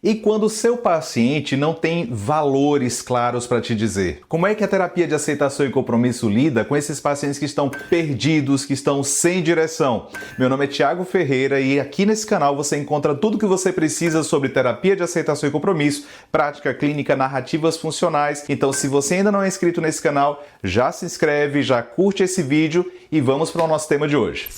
E quando o seu paciente não tem valores claros para te dizer? Como é que a terapia de aceitação e compromisso lida com esses pacientes que estão perdidos, que estão sem direção? Meu nome é Thiago Ferreira e aqui nesse canal você encontra tudo o que você precisa sobre terapia de aceitação e compromisso, prática clínica, narrativas funcionais. Então, se você ainda não é inscrito nesse canal, já se inscreve, já curte esse vídeo e vamos para o nosso tema de hoje.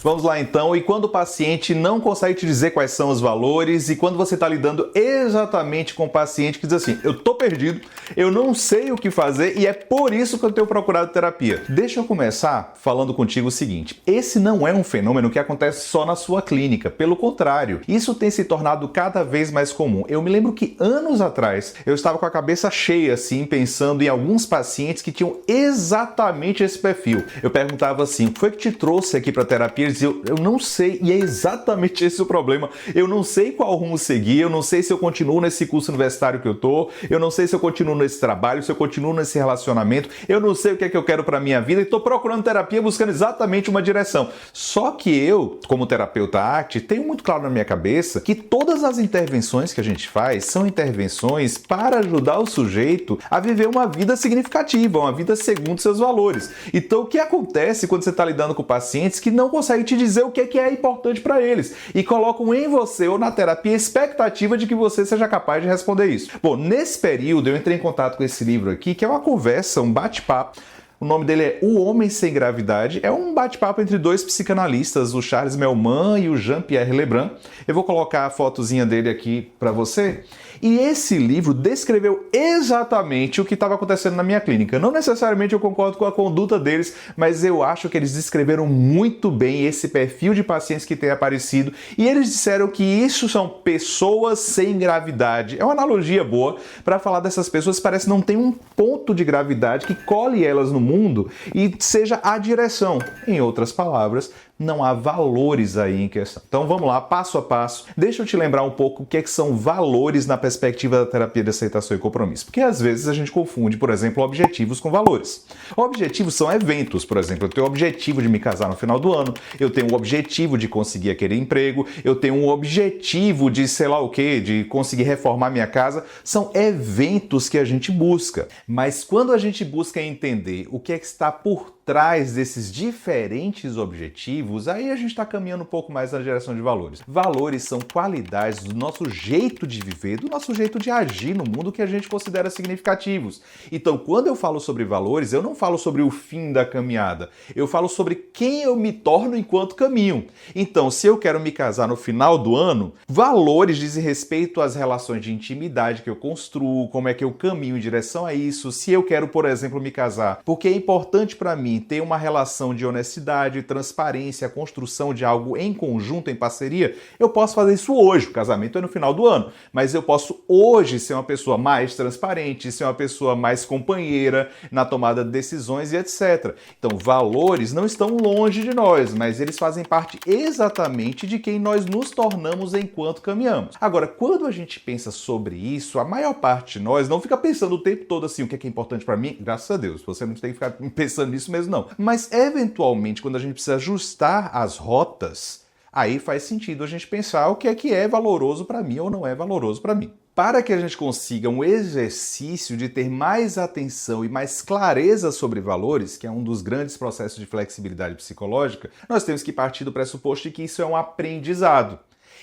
Vamos lá então, e quando o paciente não consegue te dizer quais são os valores e quando você está lidando exatamente com o paciente que diz assim, eu tô perdido, eu não sei o que fazer e é por isso que eu tenho procurado terapia. Deixa eu começar falando contigo o seguinte, esse não é um fenômeno que acontece só na sua clínica, pelo contrário, isso tem se tornado cada vez mais comum. Eu me lembro que anos atrás eu estava com a cabeça cheia assim, pensando em alguns pacientes que tinham exatamente esse perfil. Eu perguntava assim, o que foi que te trouxe aqui para terapia? Eu não sei, e é exatamente esse o problema. Eu não sei qual rumo seguir, eu não sei se eu continuo nesse curso universitário que eu tô, eu não sei se eu continuo nesse trabalho, se eu continuo nesse relacionamento, eu não sei o que é que eu quero para minha vida e tô procurando terapia buscando exatamente uma direção. Só que eu, como terapeuta ACT, tenho muito claro na minha cabeça que todas as intervenções que a gente faz são intervenções para ajudar o sujeito a viver uma vida significativa, uma vida segundo seus valores. Então, o que acontece quando você está lidando com pacientes que não conseguem te dizer o que é importante para eles e colocam em você ou na terapia a expectativa de que você seja capaz de responder isso. Bom, nesse período eu entrei em contato com esse livro aqui, que é uma conversa, um bate-papo. O nome dele é O Homem Sem Gravidade. É um bate-papo entre dois psicanalistas, o Charles Melman e o Jean-Pierre Lebrun. Eu vou colocar a fotozinha dele aqui para você. E esse livro descreveu exatamente o que estava acontecendo na minha clínica. Não necessariamente eu concordo com a conduta deles, mas eu acho que eles descreveram muito bem esse perfil de pacientes que tem aparecido. E eles disseram que isso são pessoas sem gravidade. É uma analogia boa para falar dessas pessoas que parece não tem um ponto de gravidade que colhe elas no mundo e seja a direção. Em outras palavras, não há valores aí em questão. Então vamos lá, passo a passo. Deixa eu te lembrar um pouco o que são valores na perspectiva da terapia de aceitação e compromisso. Porque às vezes a gente confunde, por exemplo, objetivos com valores. Objetivos são eventos, por exemplo, eu tenho o objetivo de me casar no final do ano, eu tenho o objetivo de conseguir aquele emprego, eu tenho um objetivo de sei lá o quê, de conseguir reformar minha casa. São eventos que a gente busca. Mas quando a gente busca entender o que é que está por trás desses diferentes objetivos, aí a gente está caminhando um pouco mais na direção de valores. Valores são qualidades do nosso jeito de viver, do nosso jeito de agir no mundo que a gente considera significativos. Então, quando eu falo sobre valores, eu não falo sobre o fim da caminhada, eu falo sobre quem eu me torno enquanto caminho. Então, se eu quero me casar no final do ano, valores dizem respeito às relações de intimidade que eu construo, como é que eu caminho em direção a isso. Se eu quero, por exemplo, me casar, porque é importante para mim ter uma relação de honestidade, transparência, construção de algo em conjunto, em parceria, eu posso fazer isso hoje. O casamento é no final do ano, mas eu posso hoje ser uma pessoa mais transparente, ser uma pessoa mais companheira na tomada de decisões e etc. Então, valores não estão longe de nós, mas eles fazem parte exatamente de quem nós nos tornamos enquanto caminhamos. Agora, quando a gente pensa sobre isso, a maior parte de nós não fica pensando o tempo todo assim, o que é importante para mim? Graças a Deus, você não tem que ficar pensando nisso mesmo não. Mas, eventualmente, quando a gente precisa ajustar as rotas, aí faz sentido a gente pensar o que é valoroso para mim ou não é valoroso para mim. Para que a gente consiga um exercício de ter mais atenção e mais clareza sobre valores, que é um dos grandes processos de flexibilidade psicológica, nós temos que partir do pressuposto de que isso é um aprendizado.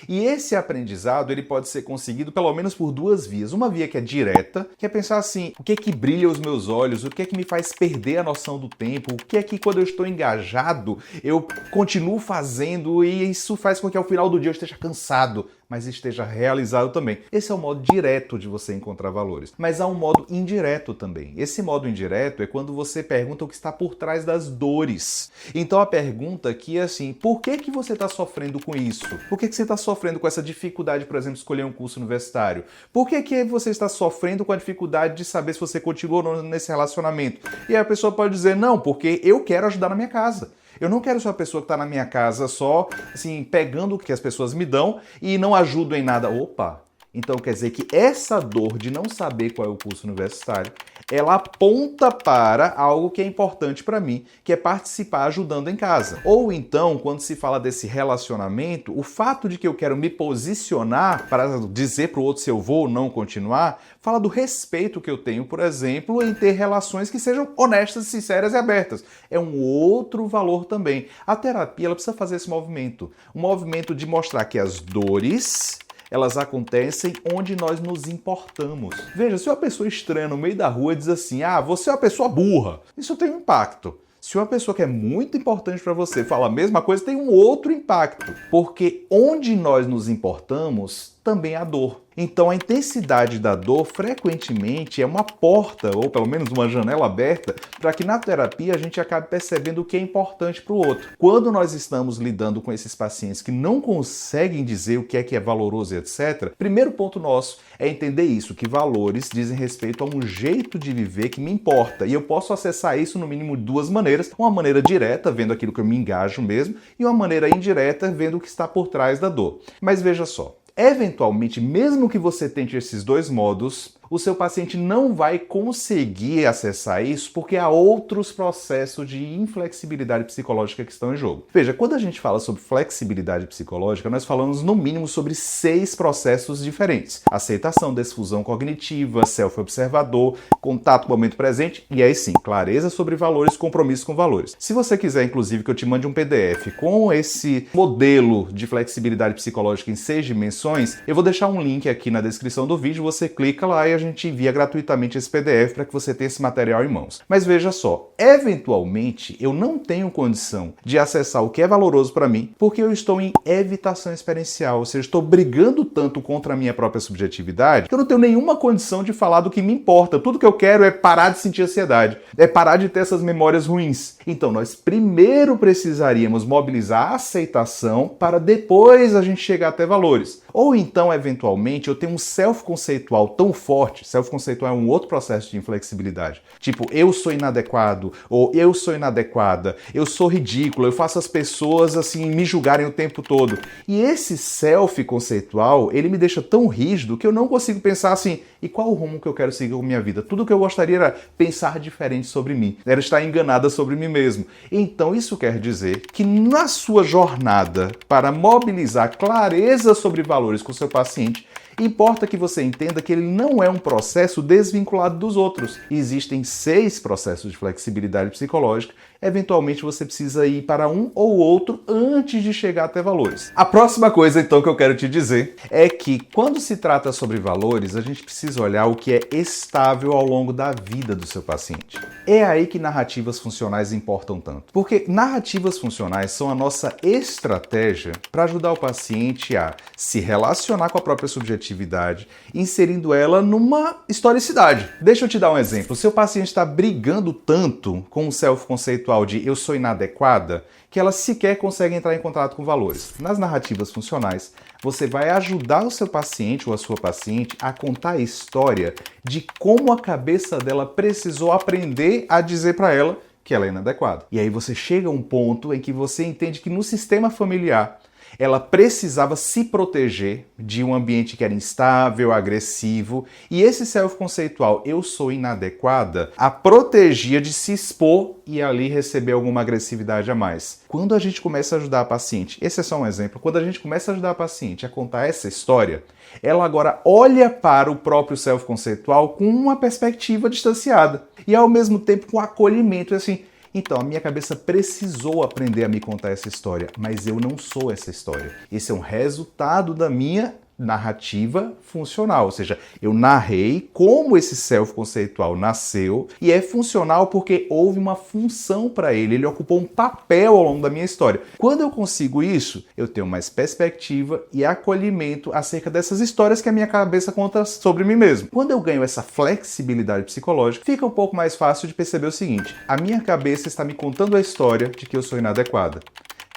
E esse aprendizado ele pode ser conseguido pelo menos por duas vias. Uma via que é direta, que é pensar assim, o que é que brilha os meus olhos, o que é que me faz perder a noção do tempo, o que é que quando eu estou engajado eu continuo fazendo e isso faz com que ao final do dia eu esteja cansado, mas esteja realizado também. Esse é o modo direto de você encontrar valores. Mas há um modo indireto também. Esse modo indireto é quando você pergunta o que está por trás das dores. Então a pergunta aqui é assim, por que você está sofrendo com isso? Por que você está sofrendo com essa dificuldade, por exemplo, de escolher um curso universitário? Por que você está sofrendo com a dificuldade de saber se você continua ou não nesse relacionamento? E aí a pessoa pode dizer, não, porque eu quero ajudar na minha casa. Eu não quero ser uma pessoa que está na minha casa só, assim, pegando o que as pessoas me dão e não ajudo em nada. Opa! Então quer dizer que essa dor de não saber qual é o curso universitário ela aponta para algo que é importante para mim, que é participar ajudando em casa. Ou então, quando se fala desse relacionamento, o fato de que eu quero me posicionar para dizer para o outro se eu vou ou não continuar, fala do respeito que eu tenho, por exemplo, em ter relações que sejam honestas, sinceras e abertas. É um outro valor também. A terapia ela precisa fazer esse movimento. Um movimento de mostrar que as dores elas acontecem onde nós nos importamos. Veja, se uma pessoa estranha no meio da rua diz assim, você é uma pessoa burra, isso tem um impacto. Se uma pessoa que é muito importante para você fala a mesma coisa, tem um outro impacto. Porque onde nós nos importamos, também há dor. Então a intensidade da dor frequentemente é uma porta, ou pelo menos uma janela aberta, para que na terapia a gente acabe percebendo o que é importante para o outro. Quando nós estamos lidando com esses pacientes que não conseguem dizer o que é valoroso e etc., primeiro ponto nosso é entender isso, que valores dizem respeito a um jeito de viver que me importa. E eu posso acessar isso no mínimo de duas maneiras. Uma maneira direta, vendo aquilo que eu me engajo mesmo, e uma maneira indireta, vendo o que está por trás da dor. Mas veja só, eventualmente, mesmo que você tente esses dois modos, o seu paciente não vai conseguir acessar isso porque há outros processos de inflexibilidade psicológica que estão em jogo. Veja, quando a gente fala sobre flexibilidade psicológica, nós falamos no mínimo sobre 6 processos diferentes. Aceitação, desfusão cognitiva, self-observador, contato com o momento presente e aí sim, clareza sobre valores, compromisso com valores. Se você quiser, inclusive, que eu te mande um PDF com esse modelo de flexibilidade psicológica em 6 dimensões, eu vou deixar um link aqui na descrição do vídeo, você clica lá e a gente envia gratuitamente esse PDF para que você tenha esse material em mãos. Mas veja só, eventualmente eu não tenho condição de acessar o que é valoroso para mim porque eu estou em evitação experiencial, ou seja, estou brigando tanto contra a minha própria subjetividade que eu não tenho nenhuma condição de falar do que me importa. Tudo que eu quero é parar de sentir ansiedade, é parar de ter essas memórias ruins. Então nós primeiro precisaríamos mobilizar a aceitação para depois a gente chegar até valores. Ou então, eventualmente, eu tenho um self-conceitual tão forte, self-conceitual é um outro processo de inflexibilidade. Tipo, eu sou inadequado, ou eu sou inadequada, eu sou ridículo, eu faço as pessoas assim me julgarem o tempo todo. E esse self-conceitual, ele me deixa tão rígido que eu não consigo pensar assim, e qual o rumo que eu quero seguir com a minha vida? Tudo que eu gostaria era pensar diferente sobre mim, era estar enganada sobre mim mesmo. Então, isso quer dizer que na sua jornada para mobilizar clareza sobre valores com o seu paciente, importa que você entenda que ele não é um processo desvinculado dos outros. Existem 6 processos de flexibilidade psicológica. Eventualmente você precisa ir para um ou outro antes de chegar até valores. A próxima coisa, então, que eu quero te dizer é que quando se trata sobre valores, a gente precisa olhar o que é estável ao longo da vida do seu paciente. É aí que narrativas funcionais importam tanto. Porque narrativas funcionais são a nossa estratégia para ajudar o paciente a se relacionar com a própria subjetividade, inserindo ela numa historicidade. Deixa eu te dar um exemplo. O seu paciente está brigando tanto com o self-conceitual de eu sou inadequada, que ela sequer consegue entrar em contato com valores. Nas narrativas funcionais, você vai ajudar o seu paciente ou a sua paciente a contar a história de como a cabeça dela precisou aprender a dizer para ela que ela é inadequada. E aí você chega a um ponto em que você entende que no sistema familiar ela precisava se proteger de um ambiente que era instável, agressivo, e esse self-conceitual, eu sou inadequada, a protegia de se expor e ali receber alguma agressividade a mais. Quando a gente começa a ajudar a paciente, esse é só um exemplo, quando a gente começa a ajudar a paciente a contar essa história, ela agora olha para o próprio self-conceitual com uma perspectiva distanciada e ao mesmo tempo com acolhimento, assim. Então, a minha cabeça precisou aprender a me contar essa história, mas eu não sou essa história. Esse é um resultado da minha narrativa funcional, ou seja, eu narrei como esse self-conceitual nasceu e é funcional porque houve uma função para ele, ele ocupou um papel ao longo da minha história. Quando eu consigo isso, eu tenho mais perspectiva e acolhimento acerca dessas histórias que a minha cabeça conta sobre mim mesmo. Quando eu ganho essa flexibilidade psicológica, fica um pouco mais fácil de perceber o seguinte: a minha cabeça está me contando a história de que eu sou inadequada,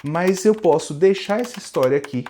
mas eu posso deixar essa história aqui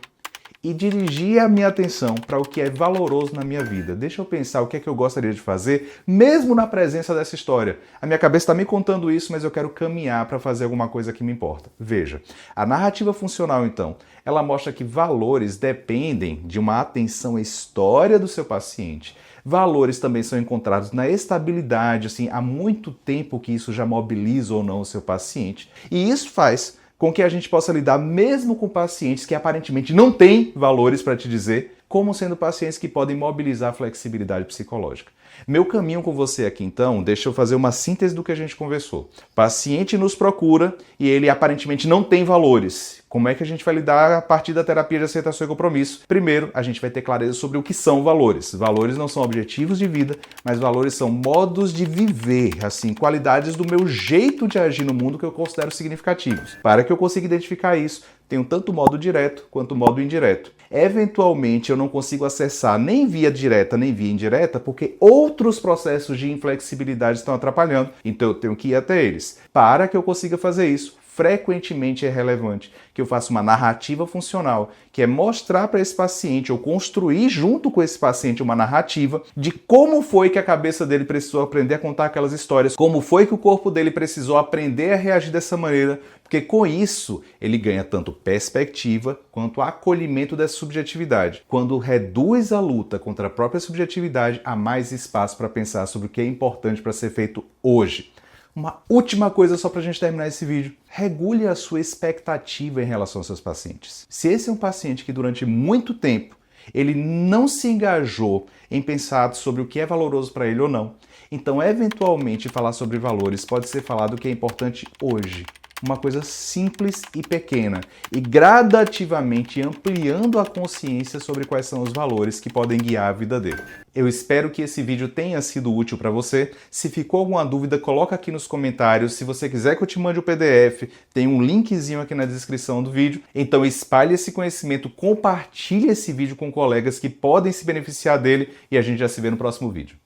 e dirigir a minha atenção para o que é valoroso na minha vida. Deixa eu pensar o que é que eu gostaria de fazer, mesmo na presença dessa história. A minha cabeça está me contando isso, mas eu quero caminhar para fazer alguma coisa que me importa. Veja, a narrativa funcional, então, ela mostra que valores dependem de uma atenção à história do seu paciente, Valores também são encontrados na estabilidade, assim, há muito tempo que isso já mobiliza ou não o seu paciente. E isso faz com que a gente possa lidar mesmo com pacientes que aparentemente não têm valores para te dizer, como sendo pacientes que podem mobilizar a flexibilidade psicológica. Meu caminho com você aqui, então, deixa eu fazer uma síntese do que a gente conversou. Paciente nos procura e ele aparentemente não tem valores. Como é que a gente vai lidar a partir da terapia de aceitação e compromisso? Primeiro, a gente vai ter clareza sobre o que são valores. Valores não são objetivos de vida, mas valores são modos de viver, assim, qualidades do meu jeito de agir no mundo que eu considero significativos. Para que eu consiga identificar isso, tenho tanto modo direto quanto modo indireto. Eventualmente, eu não consigo acessar nem via direta nem via indireta porque outros processos de inflexibilidade estão atrapalhando, então eu tenho que ir até eles. Para que eu consiga fazer isso, frequentemente é relevante que eu faça uma narrativa funcional, que é mostrar para esse paciente ou construir junto com esse paciente uma narrativa de como foi que a cabeça dele precisou aprender a contar aquelas histórias, como foi que o corpo dele precisou aprender a reagir dessa maneira, porque com isso ele ganha tanto perspectiva quanto acolhimento dessa subjetividade. Quando reduz a luta contra a própria subjetividade, há mais espaço para pensar sobre o que é importante para ser feito hoje. Uma última coisa só para a gente terminar esse vídeo. Regule a sua expectativa em relação aos seus pacientes. Se esse é um paciente que durante muito tempo ele não se engajou em pensar sobre o que é valoroso para ele ou não, então eventualmente falar sobre valores pode ser falado o que é importante hoje. Uma coisa simples e pequena, e gradativamente ampliando a consciência sobre quais são os valores que podem guiar a vida dele. Eu espero que esse vídeo tenha sido útil para você. Se ficou alguma dúvida, coloca aqui nos comentários. Se você quiser que eu te mande o PDF, tem um linkzinho aqui na descrição do vídeo. Então espalhe esse conhecimento, compartilhe esse vídeo com colegas que podem se beneficiar dele e a gente já se vê no próximo vídeo.